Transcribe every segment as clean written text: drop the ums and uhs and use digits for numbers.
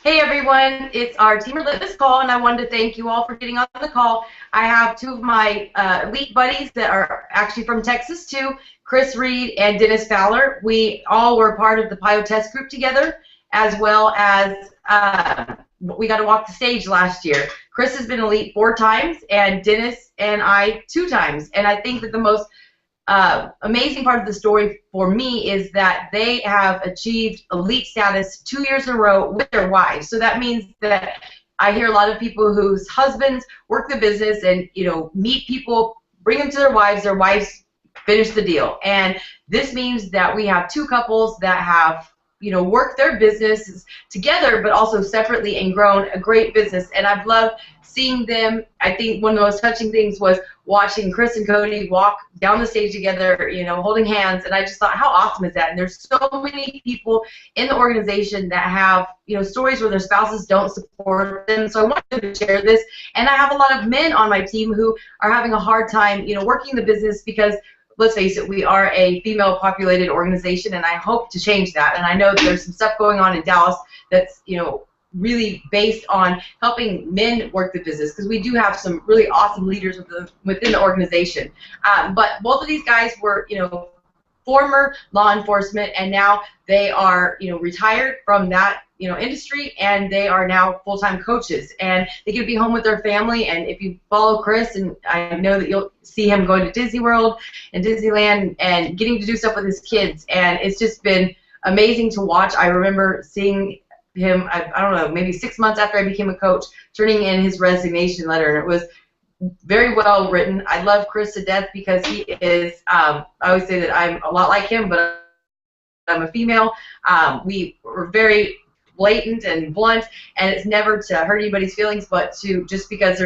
Hey everyone, it's our Team Relentless call, and I wanted to thank you all for getting on the call. I have two of my elite buddies that are actually from Texas too, Chris Reed and Dennis Fowler. We all were part of the PiYo Test Group together, as well as we got to walk the stage last year. Chris has been elite 4 times, and Dennis and I 2 times. And I think that the most amazing part of the story for me is that they have achieved elite status 2 years in a row with their wives. So that means that I hear a lot of people whose husbands work the business and, meet people, bring them to their wives finish the deal. And this means that we have 2 couples that have worked their businesses together, but also separately, and grown a great business. And I've loved seeing them. I think one of the most touching things was watching Chris and Kodi walk down the stage together, holding hands. And I just thought, how awesome is that? And there's so many people in the organization that have, stories where their spouses don't support them. So I wanted to share this. And I have a lot of men on my team who are having a hard time, working the business because, let's face it, we are a female-populated organization, and I hope to change that. And I know that there's some stuff going on in Dallas that's, really based on helping men work the business, because we do have some really awesome leaders within the organization. But both of these guys were, former law enforcement, and now they are, retired from that, industry, and they are now full-time coaches, and they get to be home with their family. And if you follow Chris, and I know that you'll see him going to Disney World and Disneyland and getting to do stuff with his kids, and it's just been amazing to watch. I remember seeing him, I don't know, maybe 6 months after I became a coach, turning in his resignation letter, and it was very well written. I love Chris to death because he is, I always say that I'm a lot like him, but I'm a female. We were very blatant and blunt, and it's never to hurt anybody's feelings, but to just because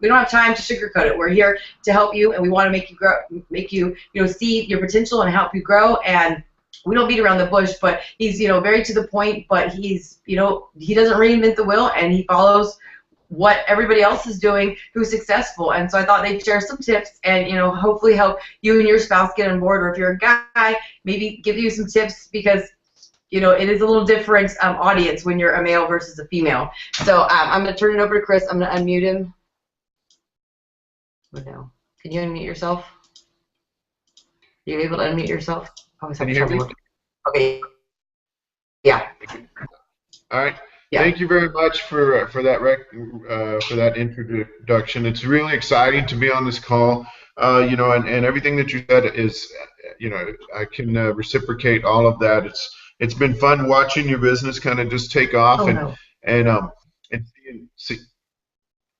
we don't have time to sugarcoat it. We're here to help you, and we want to make you grow, make you, see your potential and help you grow. And we don't beat around the bush, but he's, very to the point, but he's, he doesn't reinvent the wheel, and he follows what everybody else is doing who's successful. And so I thought they'd share some tips and, hopefully help you and your spouse get on board, or if you're a guy, maybe give you some tips, because it is a little different audience when you're a male versus a female. So I'm going to turn it over to Chris. I'm going to unmute him. What now? Can you unmute yourself? Are you able to unmute yourself? I always have trouble. Okay. Yeah. All right. Yeah. Thank you very much for that introduction. It's really exciting to be on this call. And everything that you said is, I can reciprocate all of that. It's been fun watching your business kind of just take off. And see,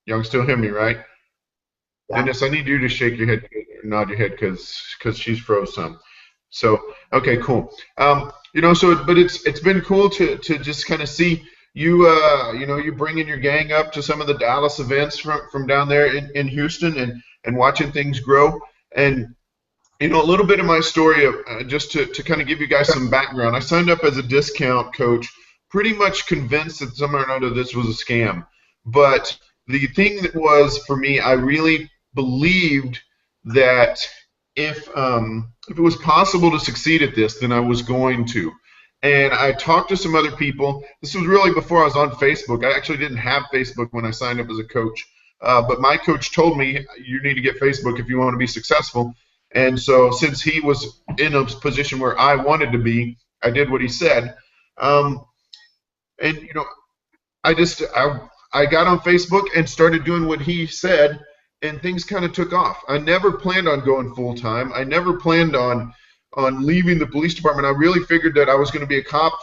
y'all can still hear me, right? Yeah. Dennis, I need you to shake your head, nod your head, because she's froze some. So okay, cool. But it's been cool to just kind of see you you bringing your gang up to some of the Dallas events from down there in Houston, and watching things grow. And a little bit of my story, just to kind of give you guys some background. I signed up as a discount coach, pretty much convinced that somehow or another this was a scam. But the thing that was for me, I really believed that if it was possible to succeed at this, then I was going to. And I talked to some other people. This was really before I was on Facebook. I actually didn't have Facebook when I signed up as a coach. But my coach told me, you need to get Facebook if you want to be successful. And so since he was in a position where I wanted to be, I did what he said. I got on Facebook and started doing what he said, and things kind of took off. I never planned on going full-time. I never planned on leaving the police department. I really figured that I was going to be a cop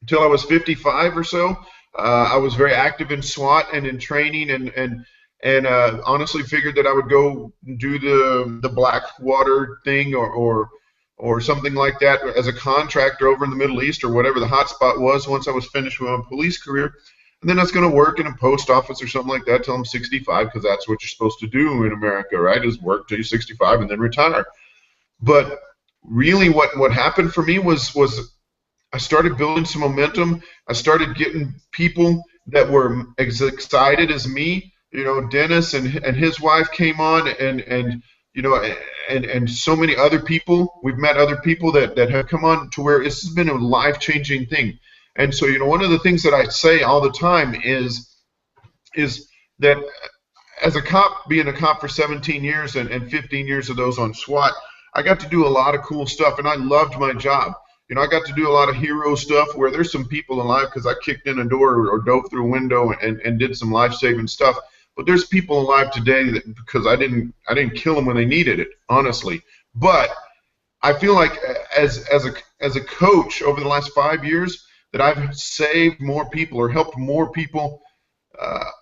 until I was 55 or so. I was very active in SWAT and in training, and honestly figured that I would go do the Blackwater thing or something like that as a contractor over in the Middle East, or whatever the hot spot was, once I was finished with my police career. And then I was going to work in a post office or something like that till I'm 65, because that's what you're supposed to do in America, right? Is work till you're 65 and then retire. But really what happened for me was I started building some momentum. I started getting people that were as excited as me. Dennis and his wife came on, and so many other people. We've met other people that have come on to where this has been a life-changing thing. And so, one of the things that I say all the time is that as a cop, being a cop for 17 years and 15 years of those on SWAT, I got to do a lot of cool stuff, and I loved my job. I got to do a lot of hero stuff where there's some people alive because I kicked in a door or dove through a window and did some life-saving stuff. But there's people alive today that because I didn't kill them when they needed it, honestly. But I feel like as a coach over the last 5 years that I've saved more people or helped more people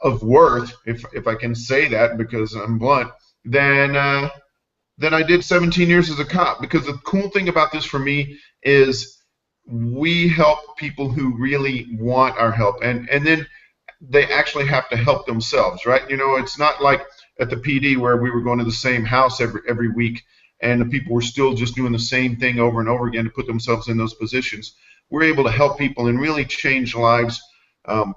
of worth, if I can say that because I'm blunt, than I did 17 years as a cop. Because the cool thing about this for me is we help people who really want our help, and then they actually have to help themselves, right? It's not like at the PD where we were going to the same house every week and the people were still just doing the same thing over and over again to put themselves in those positions. We're able to help people and really change lives on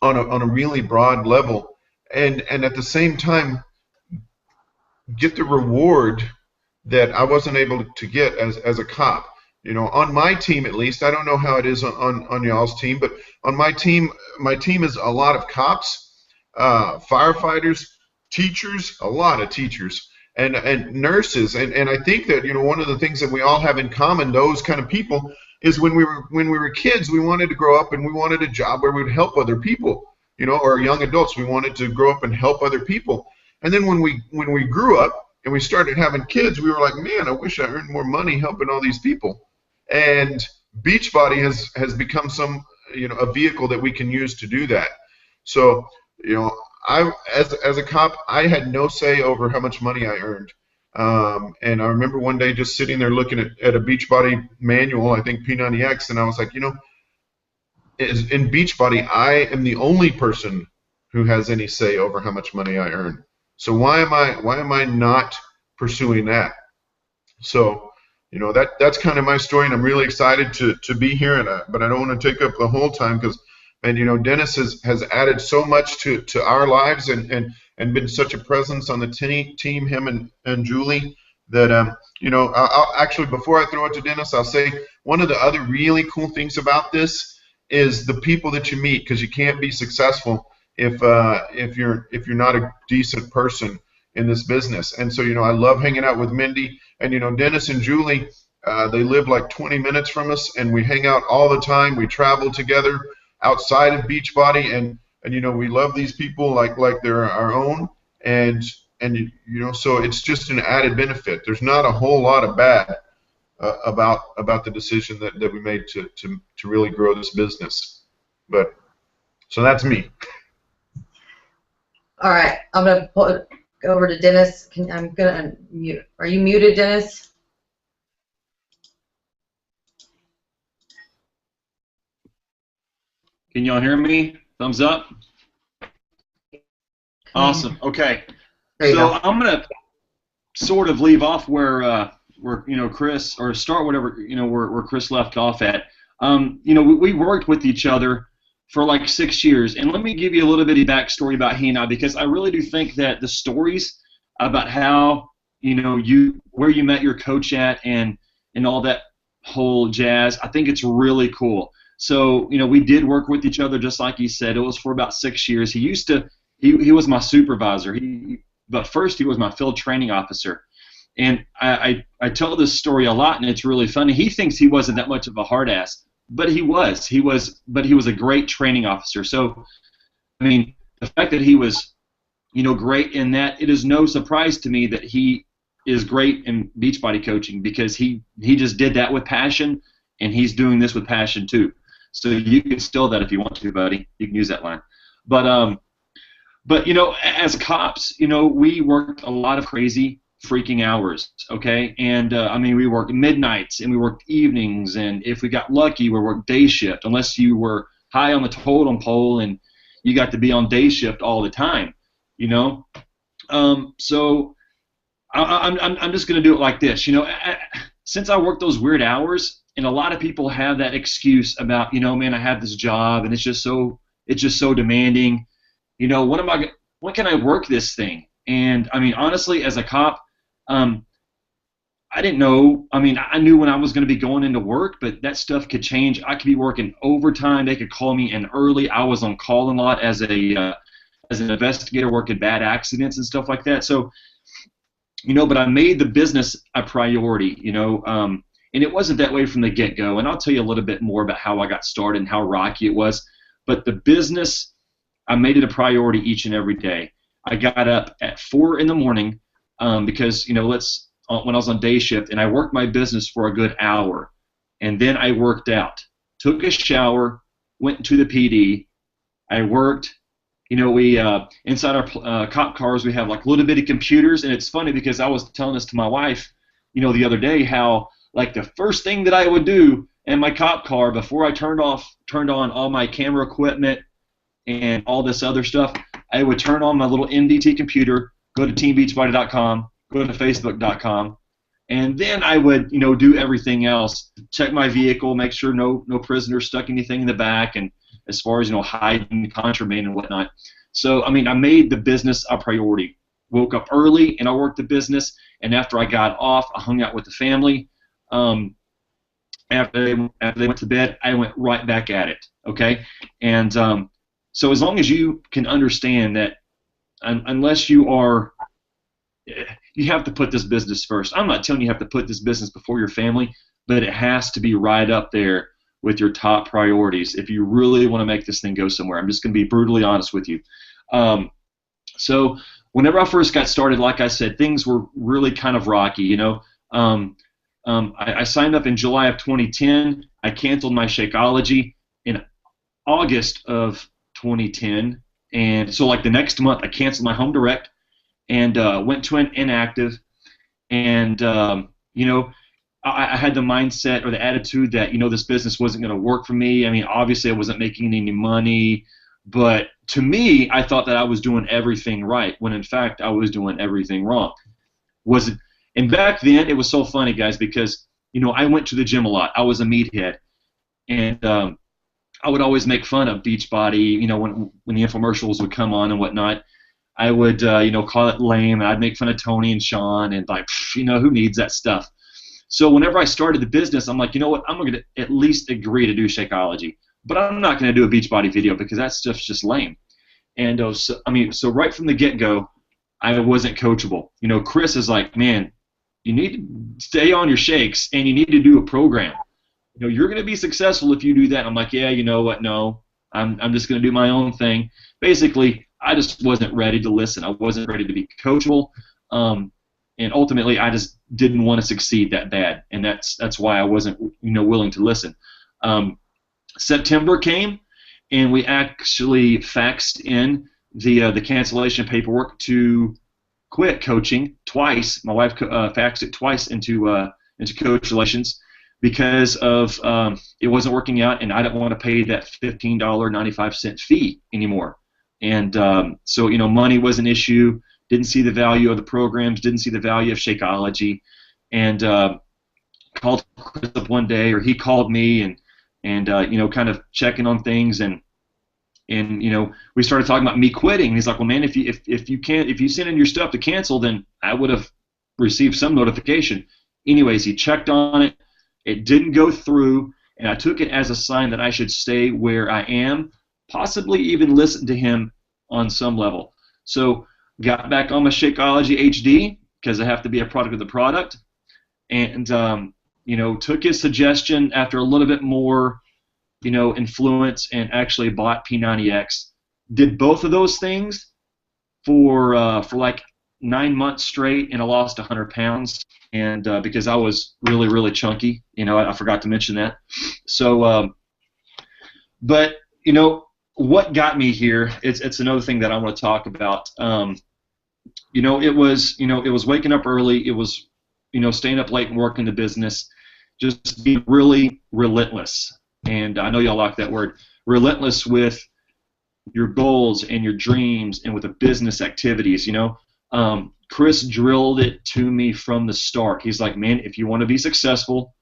a really broad level, and at the same time get the reward that I wasn't able to get as a cop. On my team at least, I don't know how it is on y'all's team, but on my team is a lot of cops, firefighters, teachers, a lot of teachers, and nurses, and I think that one of the things that we all have in common, those kind of people, is when we were kids, we wanted to grow up and we wanted a job where we would help other people, or young adults, we wanted to grow up and help other people. And then when we grew up and we started having kids, we were like, man, I wish I earned more money helping all these people. And Beachbody has become a vehicle that we can use to do that. So, I as a cop, I had no say over how much money I earned. And I remember one day just sitting there looking at a Beachbody manual, I think P90X, and I was like, in Beachbody, I am the only person who has any say over how much money I earn. So why am I not pursuing that? So, that's kind of my story, and I'm really excited to be here. But I don't want to take up the whole time because, Dennis has added so much to our lives and been such a presence on the team, him and Julie, that I'll actually, before I throw it to Dennis, I'll say one of the other really cool things about this is the people that you meet, because you can't be successful if you're not a decent person in this business. And so I love hanging out with Mindy, and Dennis and Julie, they live like 20 minutes from us, and we hang out all the time. We travel together outside of Beachbody, and we love these people like they're our own, and so it's just an added benefit. There's not a whole lot of bad about the decision that we made to really grow this business. But so that's me. All right, I'm gonna go over to Dennis. I'm gonna unmute. Are you muted, Dennis? Can y'all hear me? Thumbs up. Awesome. Okay. So I'm gonna sort of leave off where Chris, or start whatever where Chris left off at. We worked with each other for like 6 years, and let me give you a little bitty backstory about he and I, because I really do think that the stories about how where you met your coach at and all that whole jazz, I think it's really cool. So we did work with each other, just like he said. It was for about 6 years. He was my supervisor. But first he was my field training officer. And I tell this story a lot, and it's really funny. He thinks he wasn't that much of a hard ass, but he was. But he was a great training officer. So, the fact that he was, great in that, it is no surprise to me that he is great in Beachbody coaching, because he just did that with passion, and he's doing this with passion too. So you can steal that if you want to, buddy. You can use that line. But as cops, we worked a lot of crazy freaking hours, okay? And we worked midnights, and we worked evenings, and if we got lucky, we worked day shift, unless you were high on the totem pole and you got to be on day shift all the time, So I'm just gonna do it like this, since I worked those weird hours, and a lot of people have that excuse about, man, I have this job and it's just so demanding. When can I work this thing? And honestly, as a cop, I didn't know. I mean, I knew when I was going to be going into work, but that stuff could change. I could be working overtime. They could call me in early. I was on call a lot as an investigator working bad accidents and stuff like that. So, but I made the business a priority, and it wasn't that way from the get-go. And I'll tell you a little bit more about how I got started and how rocky it was. But the business, I made it a priority each and every day. I got up at 4 in the morning because, when I was on day shift, and I worked my business for a good hour. And then I worked out, took a shower, went to the PD. I worked. We inside our cop cars, we have like little bitty computers, and it's funny because I was telling this to my wife, the other day, how like the first thing that I would do in my cop car before I turned on all my camera equipment and all this other stuff, I would turn on my little MDT computer, go to teambeachbody.com, go to facebook.com, and then I would, do everything else, check my vehicle, make sure no prisoners stuck anything in the back, and as far as, hiding contraband and whatnot. So, I mean, I made the business a priority. Woke up early and I worked the business, and after I got off, I hung out with the family. After they went to bed, I went right back at it, okay? And so as long as you can understand that unless you have to put this business first. I'm not telling you have to put this business before your family, but it has to be right up there with your top priorities if you really want to make this thing go somewhere. I'm just going to be brutally honest with you. So whenever I first got started, like I said, things were really kind of rocky, I signed up in July of 2010. I canceled my Shakeology in August of 2010. And so like the next month, I canceled my Home Direct and went to an inactive. And, I had the mindset or the attitude that, this business wasn't going to work for me. I mean, obviously I wasn't making any money, but to me, I thought that I was doing everything right, when in fact I was doing everything wrong. And back then, it was so funny, guys, because, I went to the gym a lot. I was a meathead. And I would always make fun of Beachbody, when the infomercials would come on and whatnot. I would, call it lame, and I'd make fun of Tony and Sean, and like, who needs that stuff? So whenever I started the business, I'm like, you know what, I'm going to at least agree to do Shakeology. But I'm not going to do a Beachbody video because that stuff's just lame. And so right from the get-go, I wasn't coachable. Chris is like, man, you need to stay on your shakes, and you need to do a program. You're going to be successful if you do that. I'm like, yeah, you know what, no, I'm just going to do my own thing. Basically, I just wasn't ready to listen. I wasn't ready to be coachable. And ultimately, I just didn't want to succeed that bad, and that's why I wasn't, willing to listen. September came, and we actually faxed in the cancellation paperwork to quit coaching twice. My wife faxed it twice into Coach Relations because of it wasn't working out, and I didn't want to pay that $15.95 fee anymore. And so money was an issue. Didn't see the value of the programs, didn't see the value of Shakeology, and called Chris up one day, or he called me, and kind of checking on things, and we started talking about me quitting. And he's like, well, man, if you send in your stuff to cancel, then I would have received some notification. Anyways, he checked on it. It didn't go through, and I took it as a sign that I should stay where I am, possibly even listen to him on some level. So got back on my Shakeology HD because I have to be a product of the product, and took his suggestion after a little bit more, influence, and actually bought P90X. Did both of those things for like 9 months straight, and I lost 100 pounds, and because I was really, really chunky, I forgot to mention that. So, but what got me here? It's another thing that I want to talk about. It was waking up early. It was, staying up late and working the business. Just being really relentless. And I know y'all like that word. Relentless with your goals and your dreams and with the business activities. Chris drilled it to me from the start. He's like, man, if you want to be successful,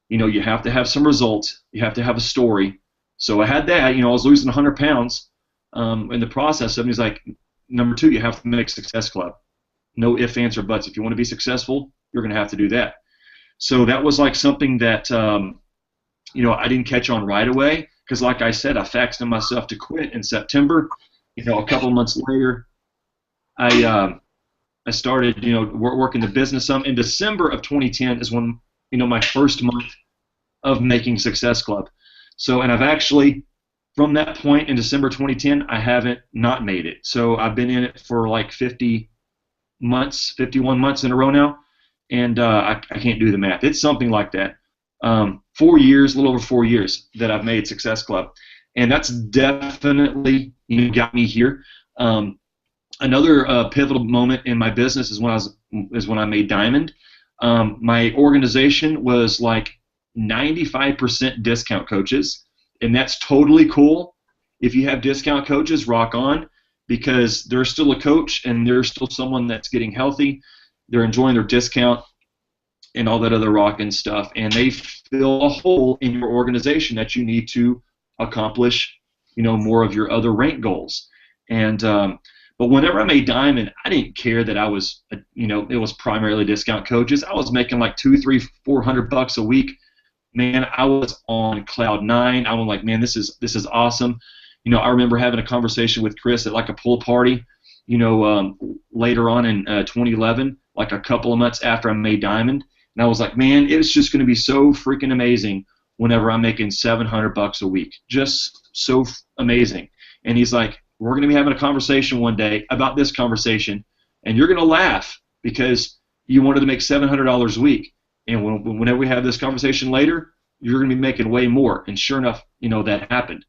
you have to have some results. You have to have a story. So I had that. I was losing 100 pounds in the process of it. He's like, number 2, you have to make Success Club. No ifs, ands, or buts. If you want to be successful, you're going to have to do that. So that was like something that I didn't catch on right away, because like I said, I faxed myself to quit in September. A couple of months later, I started working the business some. In December of 2010 is when my first month of making Success Club. So, and I've actually, from that point in December 2010, I haven't not made it. So I've been in it for like 51 months in a row now, and I can't do the math. It's something like that. 4 years, a little over 4 years that I've made Success Club, and that's definitely got me here. Another pivotal moment in my business is when I made Diamond. My organization was like 95% discount coaches, and that's totally cool. If you have discount coaches, rock on, because they're still a coach and they're still someone that's getting healthy. They're enjoying their discount and all that other rockin' stuff, and they fill a hole in your organization that you need to accomplish, more of your other rank goals. And but whenever I made Diamond, I didn't care that I was, it was primarily discount coaches. I was making like $200, $300, $400 a week. Man, I was on cloud nine. I was like, man, this is awesome. I remember having a conversation with Chris at like a pool party, later on in 2011, like a couple of months after I made Diamond, and I was like, man, it's just going to be so freaking amazing whenever I'm making $700 a week, just so amazing. And he's like, we're going to be having a conversation one day about this conversation, and you're going to laugh because you wanted to make $700 a week. And whenever we have this conversation later, you're going to be making way more. And sure enough, that happened.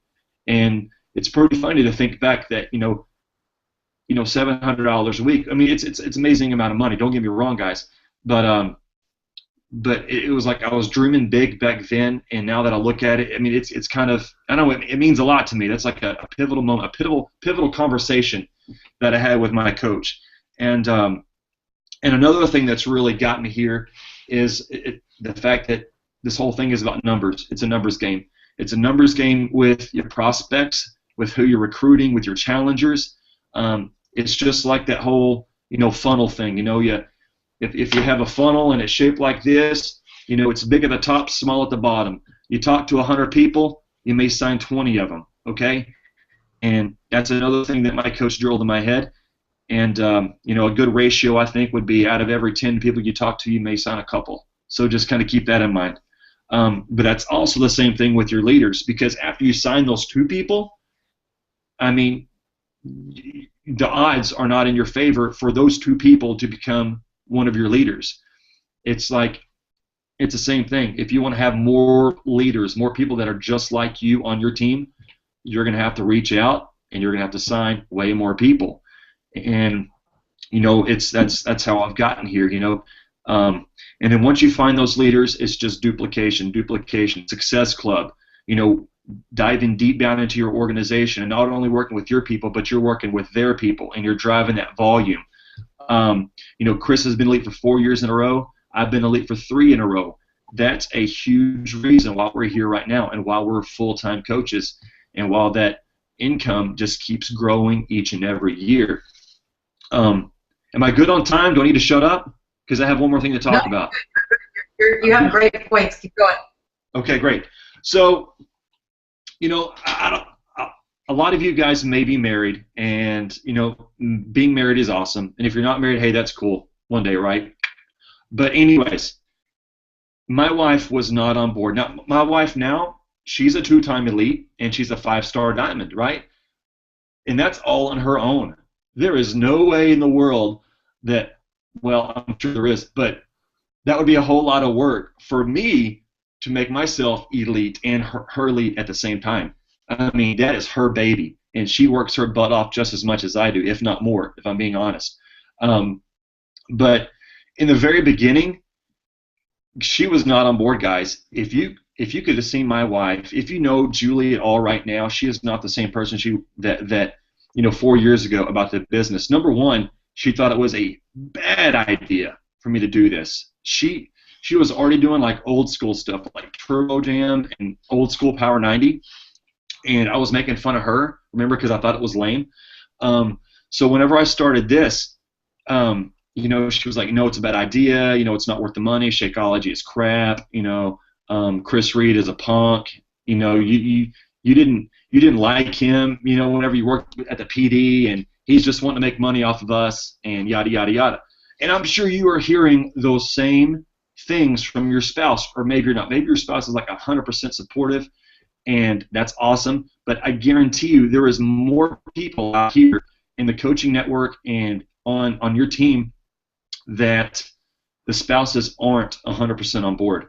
And it's pretty funny to think back that, $700 a week. I mean, it's amazing amount of money. Don't get me wrong, guys. But it was like I was dreaming big back then, and now that I look at it, I mean, it's kind of, I don't know, it means a lot to me. That's like a pivotal moment, a pivotal conversation that I had with my coach. And another thing that's really got me here is the fact that this whole thing is about numbers. It's a numbers game. It's a numbers game with your prospects, with who you're recruiting, with your challengers. It's just like that whole, funnel thing. If you have a funnel and it's shaped like this, it's big at the top, small at the bottom. You talk to 100 people, you may sign 20 of them, okay? And that's another thing that my coach drilled in my head. And, a good ratio, I think, would be out of every 10 people you talk to, you may sign a couple. So just kind of keep that in mind. But that's also the same thing with your leaders, because after you sign those 2 people, I mean, the odds are not in your favor for those 2 people to become one of your leaders. It's like, it's the same thing. If you want to have more leaders, more people that are just like you on your team, you're going to have to reach out and you're going to have to sign way more people. And that's how I've gotten here. And then once you find those leaders, it's just duplication. Success Club. Diving deep down into your organization and not only working with your people, but you're working with their people and you're driving that volume. Chris has been elite for 4 years in a row. I've been elite for 3 in a row. That's a huge reason why we're here right now and why we're full-time coaches and while that income just keeps growing each and every year. Am I good on time? Do I need to shut up? Because I have one more thing to talk about. You have great points. Keep going. Okay, great. So, a lot of you guys may be married, and, being married is awesome. And if you're not married, hey, that's cool. One day, right? But anyways, my wife was not on board. Now, my wife now, she's a 2-time elite, and she's a 5-star diamond, right? And that's all on her own. There is no way in the world that, well, I'm sure there is, but that would be a whole lot of work for me to make myself elite and her elite at the same time. I mean, that is her baby, and she works her butt off just as much as I do, if not more, if I'm being honest. But in the very beginning, she was not on board, guys. If you could have seen my wife, if you know Julie at all right now, she is not the same person that 4 years ago about the business. Number one, she thought it was a bad idea for me to do this. She was already doing like old school stuff like Turbo Jam and old school Power 90, and I was making fun of her, remember, because I thought it was lame. So whenever I started this, she was like, no, it's a bad idea. It's not worth the money. Shakeology is crap. Chris Reed is a punk. You didn't like him. Whenever you worked at the PD, and he's just wanting to make money off of us, and yada yada yada. And I'm sure you are hearing those same things from your spouse, or maybe you're not. Maybe your spouse is like 100% supportive, and that's awesome. But I guarantee you, there is more people out here in the coaching network and on your team that the spouses aren't 100% on board.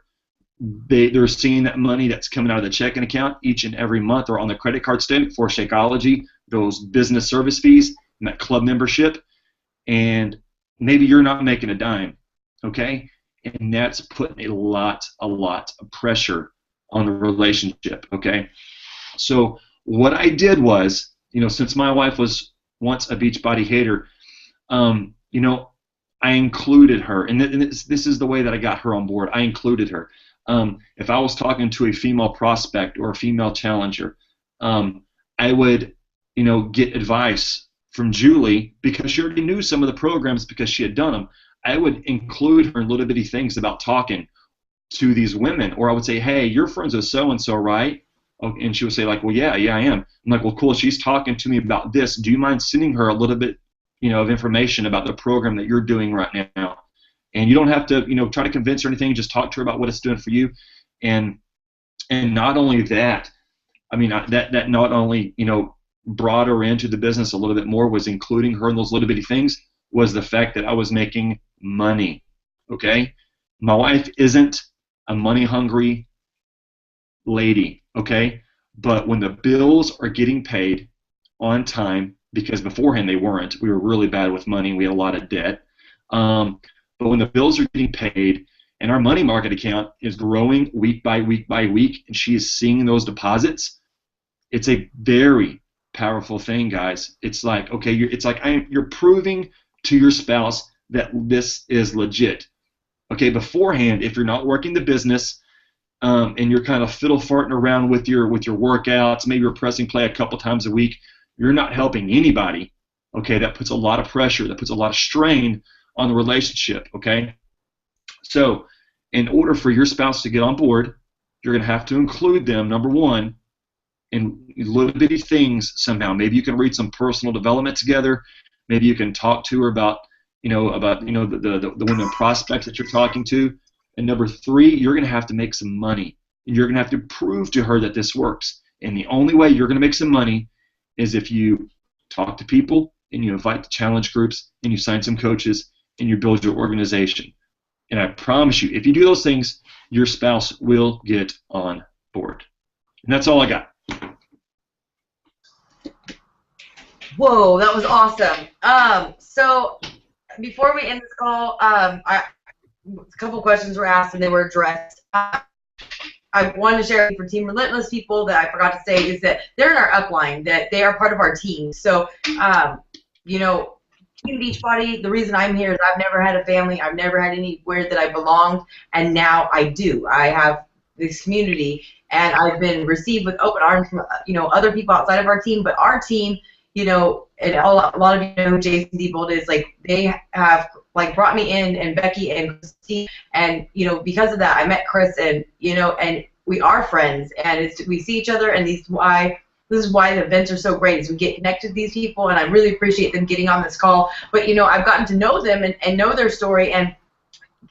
They're seeing that money that's coming out of the checking account each and every month, or on the credit card statement for Shakeology, those business service fees and that club membership, and maybe you're not making a dime, okay? And that's putting a lot of pressure on the relationship, okay? So what I did was, since my wife was once a Beachbody hater, I included her, and this is the way that I got her on board. I included her. If I was talking to a female prospect or a female challenger, I would, get advice from Julie, because she already knew some of the programs because she had done them. I would include her in little bitty things about talking to these women, or I would say, hey, you're friends with so-and-so, right? Oh, and she would say, like, well, yeah, I am. I'm like, well, cool, she's talking to me about this. Do you mind sending her a little bit, of information about the program that you're doing right now? And you don't have to, try to convince her or anything. Just talk to her about what it's doing for you. And not only that, I mean, that not only, brought her into the business a little bit more, was including her in those little bitty things, was the fact that I was making money, okay? My wife isn't a money-hungry lady, okay? But when the bills are getting paid on time, because beforehand they weren't, we were really bad with money, we had a lot of debt, but when the bills are getting paid and our money market account is growing week by week by week, and she is seeing those deposits, it's a very powerful thing, guys. It's like, okay, you're proving to your spouse that this is legit. Okay, beforehand, if you're not working the business, and you're kind of fiddle farting around with your workouts, maybe you're pressing play a couple times a week, you're not helping anybody. Okay, that puts a lot of pressure, that puts a lot of strain on the relationship. Okay, so in order for your spouse to get on board, you're going to have to include them, number one, in little bitty things somehow. Maybe you can read some personal development together. Maybe you can talk to her about the women prospects that you're talking to. And number three, you're going to have to make some money. You're going to have to prove to her that this works. And the only way you're going to make some money is if you talk to people, and you invite the challenge groups, and you sign some coaches, and you build your organization. And I promise you, if you do those things, your spouse will get on board. And that's all I got. Whoa, that was awesome. So before we end this call, a couple questions were asked and they were addressed. I wanted to share for Team Relentless people that I forgot to say is that they're in our upline, that they are part of our team. So, Team Beachbody, the reason I'm here is I've never had a family. I've never had anywhere that I belonged, and now I do. I have this community, and I've been received with open arms from, other people outside of our team, but our team, and a lot of you know who Jason Diebold is, like, they have, like, brought me in, and Becky and Christine, and, because of that, I met Chris, and, and we are friends, and we see each other, and this is why the events are so great, is we get connected to these people, and I really appreciate them getting on this call. But, I've gotten to know them and know their story, and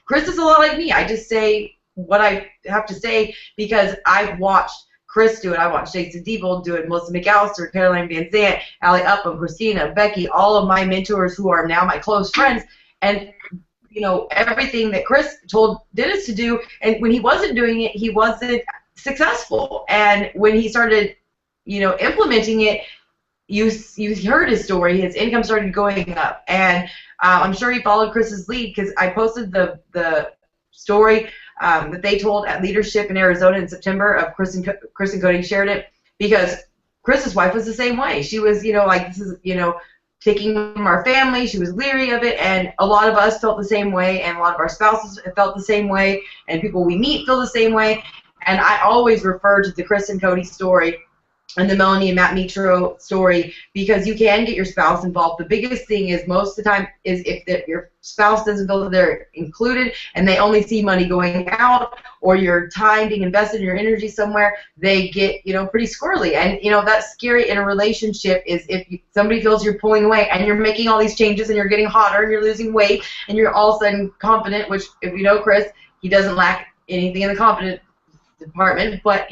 Chris is a lot like me. I just say what I have to say because I've watched Chris do it. I watched Jason Diebold do it, Melissa McAllister, Caroline Van Zant, Allie Upham, Christina, Becky, all of my mentors who are now my close friends. And, everything that Chris told Dennis to do, and when he wasn't doing it, he wasn't successful. And when he started, implementing it, you heard his story. His income started going up. And I'm sure he followed Chris's lead because I posted the story that they told at Leadership in Arizona in September of Chris and Kodi shared it because Chris's wife was the same way. She was, this is, taking from our family. She was leery of it, and a lot of us felt the same way, and a lot of our spouses felt the same way, and people we meet feel the same way. And I always refer to the Chris and Kodi story and the Melanie and Matt Mitro story, because you can get your spouse involved. The biggest thing is most of the time is if your spouse doesn't feel that they're included and they only see money going out or your time being invested in your energy somewhere, they get, pretty squirrely. And, that's scary in a relationship is if somebody feels you're pulling away and you're making all these changes and you're getting hotter and you're losing weight and you're all of a sudden confident, which if you know Chris, he doesn't lack anything in the confident department, but,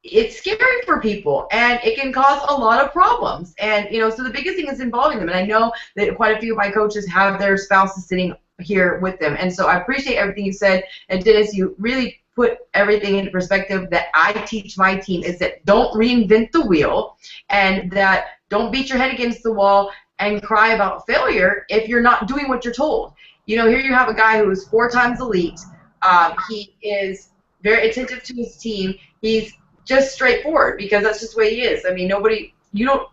it's scary for people, and it can cause a lot of problems. And, so the biggest thing is involving them. And I know that quite a few of my coaches have their spouses sitting here with them. And so I appreciate everything you said. And, Dennis, you really put everything into perspective that I teach my team is that don't reinvent the wheel and that don't beat your head against the wall and cry about failure if you're not doing what you're told. Here you have a guy who is 4 times elite. He is very attentive to his team. He's just straightforward because that's just the way he is. I mean,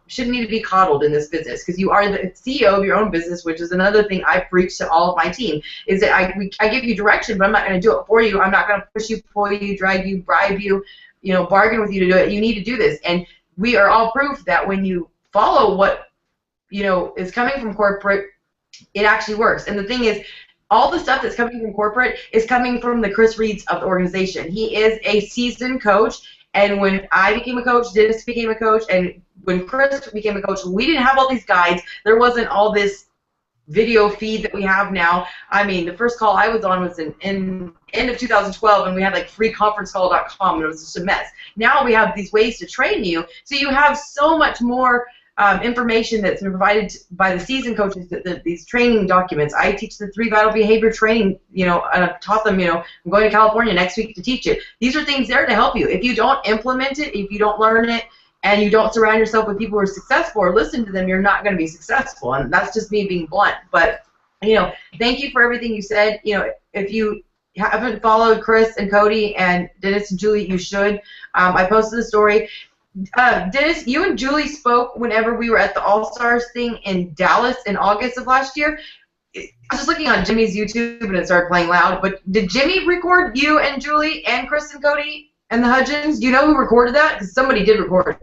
shouldn't need to be coddled in this business because you are the CEO of your own business, which is another thing I preach to all of my team, is that I give you direction, but I'm not going to do it for you. I'm not going to push you, pull you, drag you, bribe you, bargain with you to do it. You need to do this. And we are all proof that when you follow what, is coming from corporate, it actually works. And the thing is, all the stuff that's coming from corporate is coming from the Chris Reeds of the organization. He is a seasoned coach. And when I became a coach, Dennis became a coach, and when Chris became a coach, we didn't have all these guides. There wasn't all this video feed that we have now. I mean, the first call I was on was in end of 2012, and we had like freeconferencecall.com, and it was just a mess. Now we have these ways to train you, so you have so much more information that's been provided by the seasoned coaches, these training documents. I teach the 3 vital behavior training, and I've taught them, I'm going to California next week to teach it. These are things there to help you. If you don't implement it, if you don't learn it, and you don't surround yourself with people who are successful or listen to them, you're not going to be successful. And that's just me being blunt. But, thank you for everything you said. If you haven't followed Chris and Kodi and Dennis and Julie, you should. I posted the story. Dennis, you and Julie spoke whenever we were at the All-Stars thing in Dallas in August of last year. I was just looking on Jimmy's YouTube and it started playing loud, but did Jimmy record you and Julie and Chris and Kodi and the Hudgens? Do you know who recorded that? Because somebody did record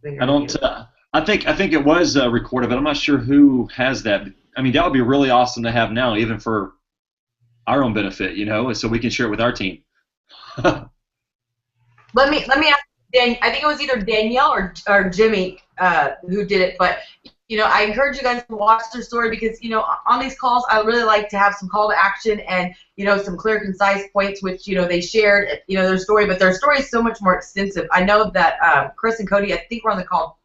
it. I don't. I think it was recorded, but I'm not sure who has that. I mean, that would be really awesome to have now, even for our own benefit, so we can share it with our team. Let me ask Dan. I think it was either Danielle or Jimmy who did it, but I encourage you guys to watch their story because on these calls I really like to have some call to action and some clear, concise points which they shared their story, but their story is so much more extensive. I know that Chris and Kodi, I think, were on the call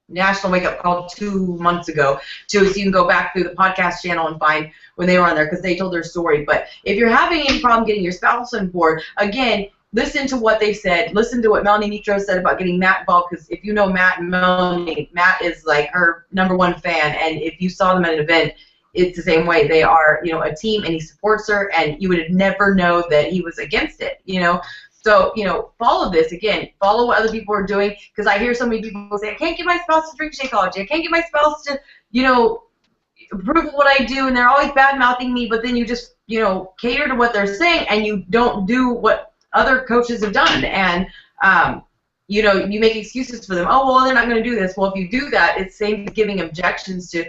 National Wake Up Call 2 months ago too, so you can go back through the podcast channel and find when they were on there because they told their story. But if you're having any problem getting your spouse on board, again, listen to what they said. Listen to what Melanie Mitro said about getting Matt involved, because if you know Matt and Melanie, Matt is like her #1 fan, and if you saw them at an event, it's the same way. They are, a team, and he supports her, and you would never know that he was against it, So, follow this. Again, follow what other people are doing, because I hear so many people say, I can't get my spouse to drink Shakeology. I can't get my spouse to, approve of what I do, and they're always bad-mouthing me, but then you just, cater to what they're saying, and you don't do what other coaches have done. And, you make excuses for them. Oh, well, they're not going to do this. Well, if you do that, it's same as giving objections to,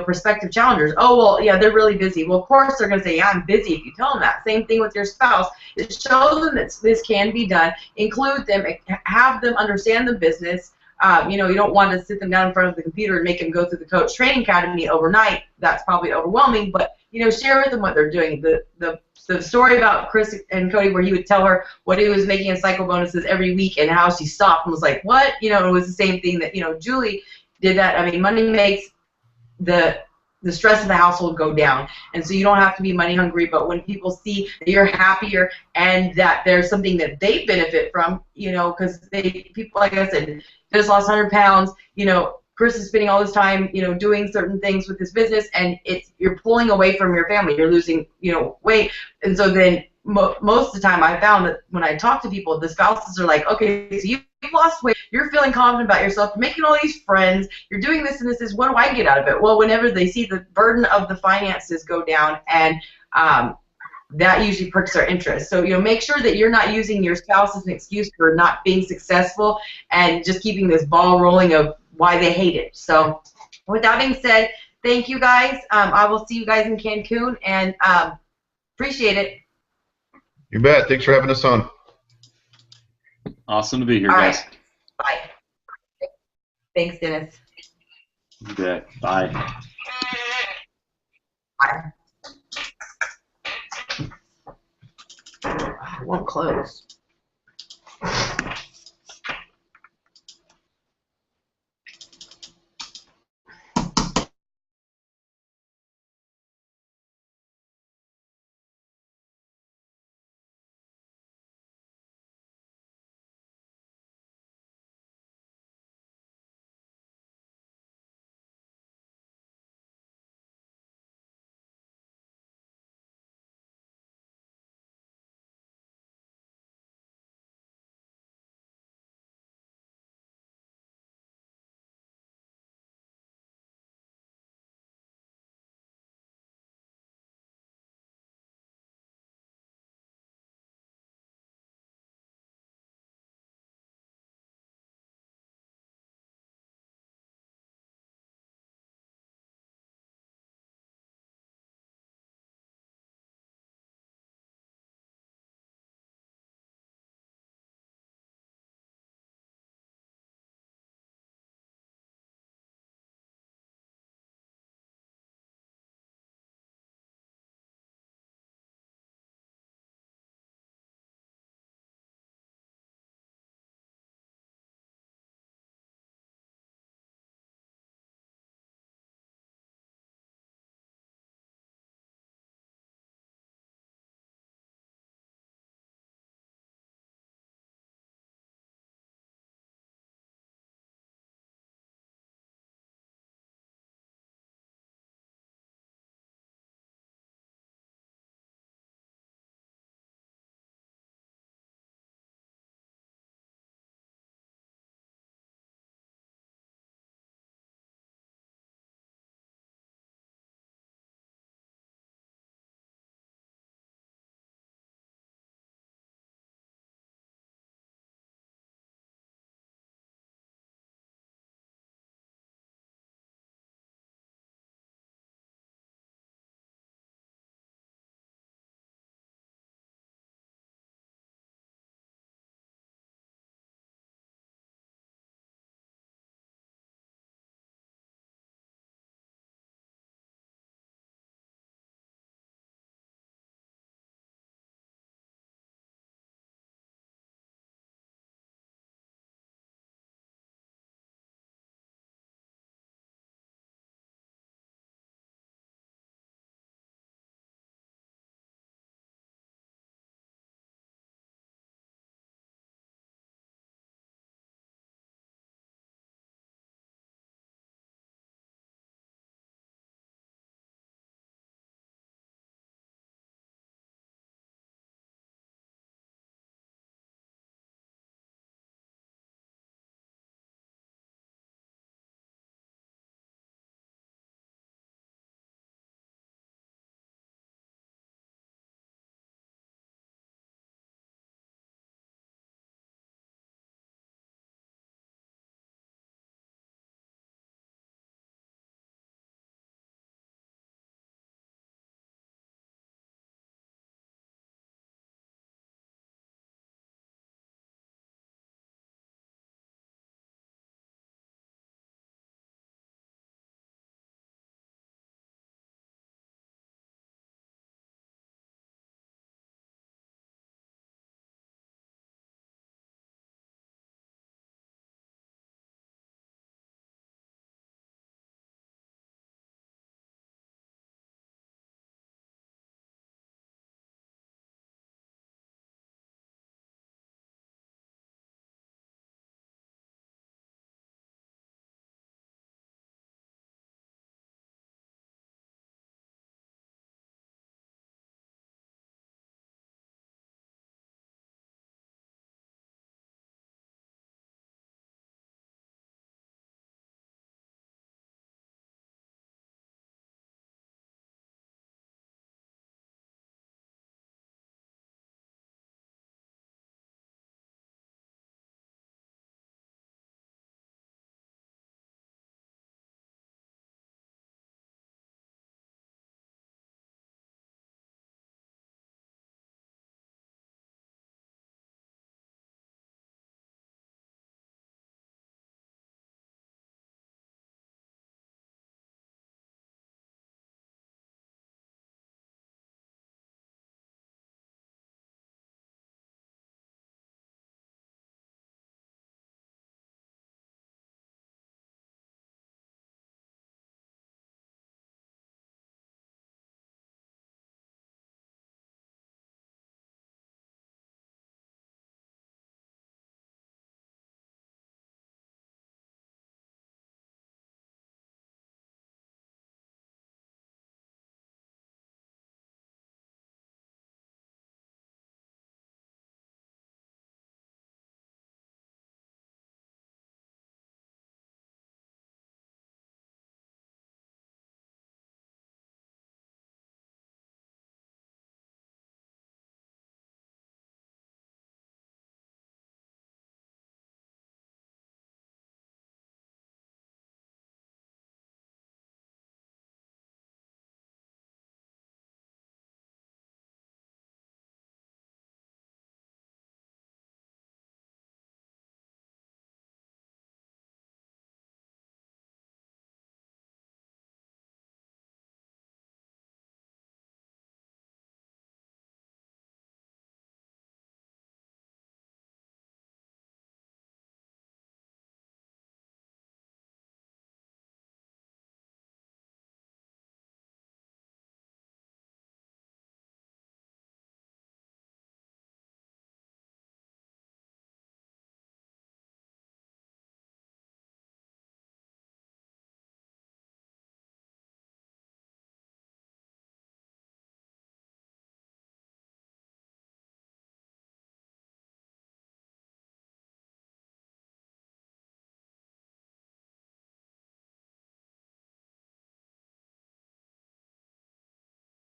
prospective challengers. Oh, well, yeah, they're really busy. Well, of course they're going to say, yeah, I'm busy if you tell them that. Same thing with your spouse. Show them that this can be done. Include them. Have them understand the business. You don't want to sit them down in front of the computer and make them go through the Coach Training Academy overnight. That's probably overwhelming. But, share with them what they're doing. The story about Chris and Kodi where he would tell her what he was making in cycle bonuses every week and how she stopped and was like, what? It was the same thing that, Julie did that. I mean, money makes the stress of the household go down. And so you don't have to be money hungry, but when people see that you're happier and that there's something that they benefit from, because people, like I said, just lost 100 pounds, Chris is spending all this time, doing certain things with his business, and you're pulling away from your family. You're losing, weight. And so then most of the time I found that when I talk to people, the spouses are like, okay, so you've lost weight, you're feeling confident about yourself, you're making all these friends, you're doing this and this, what do I get out of it? Well, whenever they see the burden of the finances go down and that usually perks our interest. So, make sure that you're not using your spouse as an excuse for not being successful and just keeping this ball rolling of why they hate it. So, with that being said, thank you guys. I will see you guys in Cancun, and appreciate it. You bet. Thanks for having us on. Awesome to be here, All guys. right. Bye. Thanks, Dennis. You bet. Bye. Bye. I won't close.